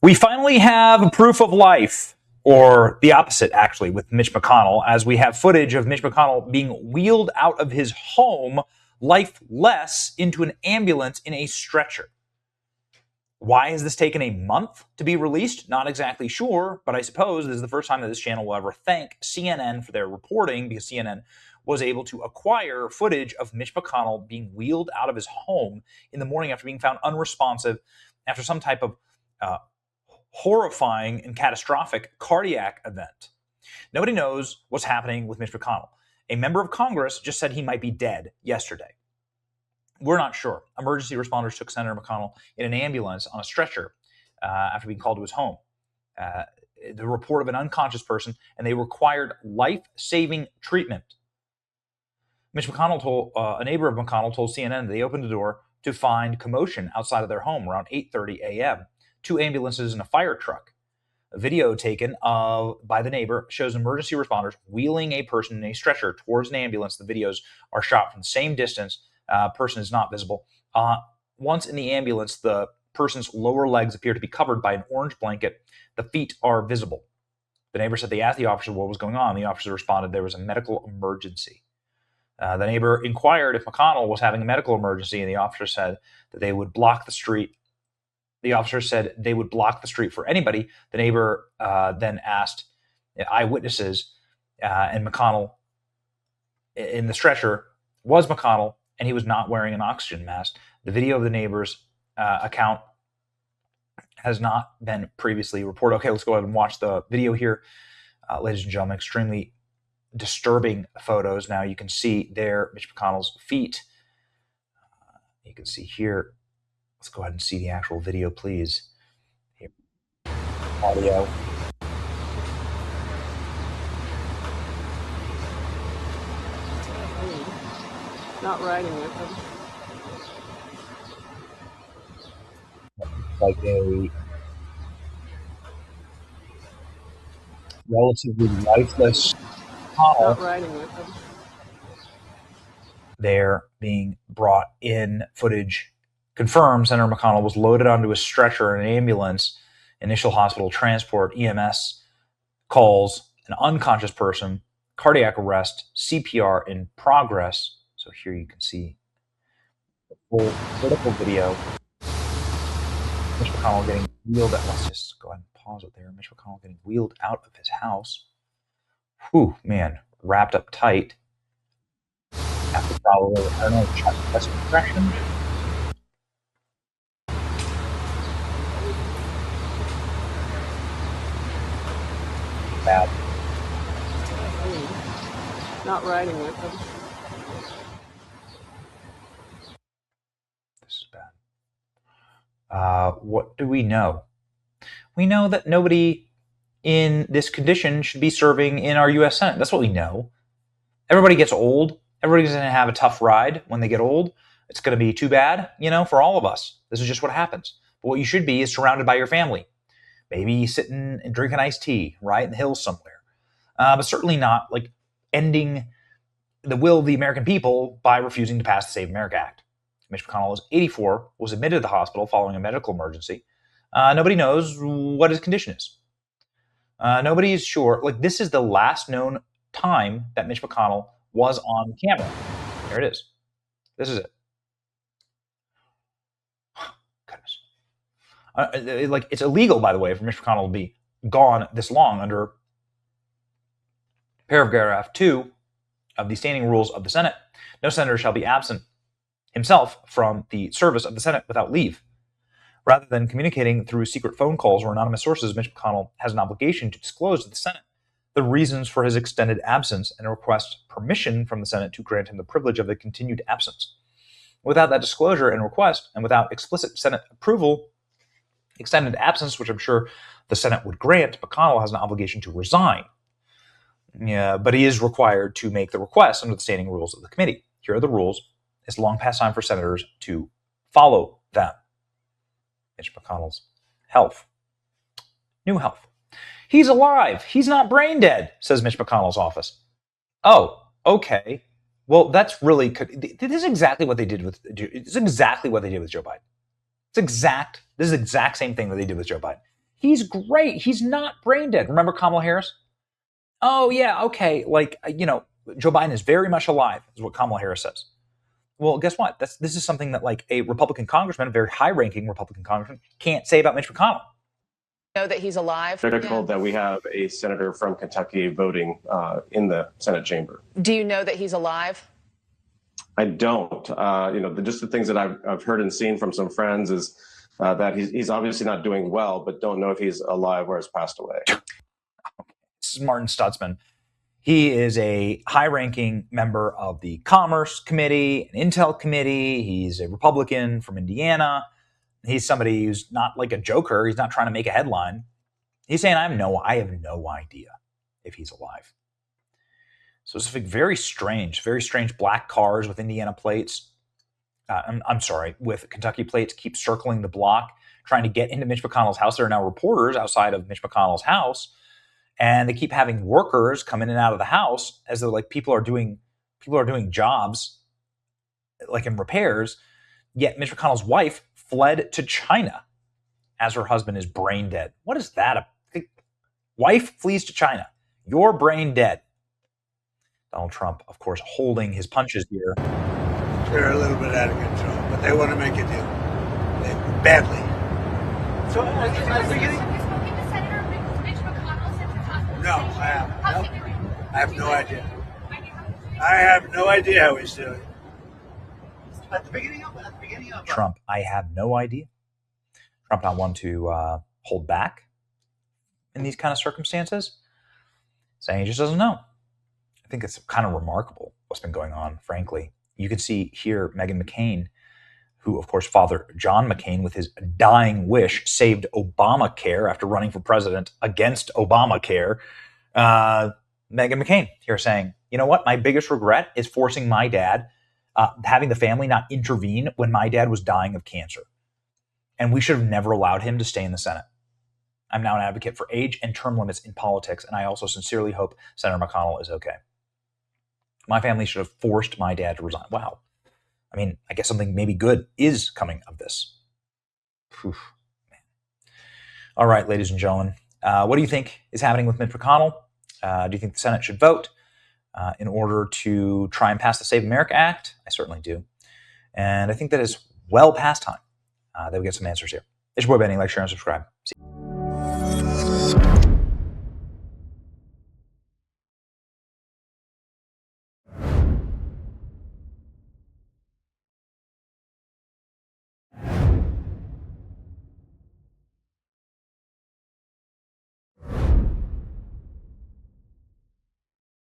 We finally have proof of life, or the opposite, actually, with Mitch McConnell, as we have footage of Mitch McConnell being wheeled out of his home, lifeless, into an ambulance in a stretcher. Why has this taken a month to be released? Not exactly sure, but I suppose this is the first time that this channel will ever thank CNN for their reporting, because CNN was able to acquire footage of Mitch McConnell being wheeled out of his home in the morning after being found unresponsive after some type of horrifying and catastrophic cardiac event. Nobody knows what's happening with Mitch McConnell. A member of Congress just said he might be dead yesterday. We're not sure. Emergency responders took Senator McConnell in an ambulance on a stretcher after being called to his home. The report of an unconscious person, and they required life-saving treatment. Mitch McConnell told a neighbor of McConnell told CNN that they opened the door to find commotion outside of their home around 8:30 a.m. 2 ambulances and a fire truck. A video taken by the neighbor shows emergency responders wheeling a person in a stretcher towards an ambulance. The videos are shot from the same distance. Person is not visible. Once in the ambulance, the person's lower legs appear to be covered by an orange blanket. The feet are visible. The neighbor said they asked the officer what was going on. The officer responded there was a medical emergency. The neighbor inquired if McConnell was having a medical emergency, and the officer said that they would block the street. The officer said they would block the street for anybody. The neighbor then asked eyewitnesses, and McConnell in the stretcher was McConnell, and he was not wearing an oxygen mask. The video of the neighbor's account has not been previously reported. Okay, let's go ahead and watch the video here. Ladies and gentlemen, extremely disturbing photos. Now you can see there Mitch McConnell's feet. You can see here. Let's go ahead and see the actual video, please. Here. Audio. Not riding with him. Like a relatively lifeless McConnell. Not riding with him. They're being brought in. Footage confirms Senator McConnell was loaded onto a stretcher in an ambulance. Initial hospital transport, EMS calls an unconscious person, cardiac arrest, CPR in progress. So here you can see the full critical video. Mitch McConnell getting wheeled out. Let's just go ahead and pause it there. Mitch McConnell getting wheeled out of his house. Whew, man, wrapped up tight. After probably, I don't know, chest compression. Bad. Not riding with him. This is bad. What do we know? We know that nobody in this condition should be serving in our U.S. Senate. That's what we know. Everybody gets old. Everybody's going to have a tough ride when they get old. It's going to be too bad, for all of us. This is just what happens. But what you should be is surrounded by your family. Maybe sitting and drinking iced tea, right, in the hills somewhere. But certainly not like ending the will of the American people by refusing to pass the Save America Act. Mitch McConnell is 84, was admitted to the hospital following a medical emergency. Nobody knows what his condition is. Nobody is sure. Like, this is the last known time that Mitch McConnell was on camera. There it is. This is it. Goodness. It's illegal, by the way, for Mitch McConnell to be gone this long under paragraph 2 of the standing rules of the Senate. No senator shall be absent himself from the service of the Senate without leave. Rather than communicating through secret phone calls or anonymous sources, Mitch McConnell has an obligation to disclose to the Senate the reasons for his extended absence and request permission from the Senate to grant him the privilege of a continued absence. Without that disclosure and request, and without explicit Senate approval, extended absence, which I'm sure the Senate would grant, McConnell has an obligation to resign. But he is required to make the request under the standing rules of the committee. Here are the rules. It's long past time for senators to follow them. Mitch McConnell's health. New health. He's alive. He's not brain dead, says Mitch McConnell's office. Oh, okay. Well, that's really this is exactly what they did with Joe Biden. This is the exact same thing that they did with Joe Biden. He's great. He's not brain dead. Remember Kamala Harris? Oh, yeah, okay. Joe Biden is very much alive, is what Kamala Harris says. Well, guess what? This is something that a Republican congressman, a very high-ranking Republican congressman, can't say about Mitch McConnell. Know that he's alive? Critical that we have a senator from Kentucky voting in the Senate chamber. Do you know that he's alive? I don't. Just the things that I've heard and seen from some friends is that he's obviously not doing well, but don't know if he's alive or has passed away. This is Martin Stutzman. He is a high-ranking member of the Commerce Committee, an Intel Committee. He's a Republican from Indiana. He's somebody who's not like a joker. He's not trying to make a headline. He's saying, I have no idea if he's alive. So it's very strange black cars with Indiana plates. With Kentucky plates keep circling the block, trying to get into Mitch McConnell's house. There are now reporters outside of Mitch McConnell's house, and they keep having workers come in and out of the house as though people are doing jobs like in repairs. Yet Mitch McConnell's wife fled to China as her husband is brain dead. What is that? Wife flees to China. You're brain dead. Donald Trump, of course, holding his punches here. They're a little bit out of control, but they want to make a deal. Badly. So, have you spoken to Senator Mitch McConnell since his hospital? No, I haven't. How's No. he doing? I have no idea. I have no idea how he's doing. At the beginning of Trump, I have no idea. Trump not one to hold back in these kind of circumstances, saying he just doesn't know. I think it's kind of remarkable what's been going on, frankly. You can see here Meghan McCain, who, of course, Father John McCain, with his dying wish, saved Obamacare after running for president against Obamacare. Meghan McCain here saying, you know what? My biggest regret is forcing my dad, having the family not intervene when my dad was dying of cancer. And we should have never allowed him to stay in the Senate. I'm now an advocate for age and term limits in politics, and I also sincerely hope Senator McConnell is okay. My family should have forced my dad to resign. Wow. I mean, I guess something maybe good is coming of this. Whew, man. All right, ladies and gentlemen, what do you think is happening with Mitch McConnell? Do you think the Senate should vote in order to try and pass the Save America Act? I certainly do. And I think that is well past time that we get some answers here. It's your boy Benny. Like, share, and subscribe. See you.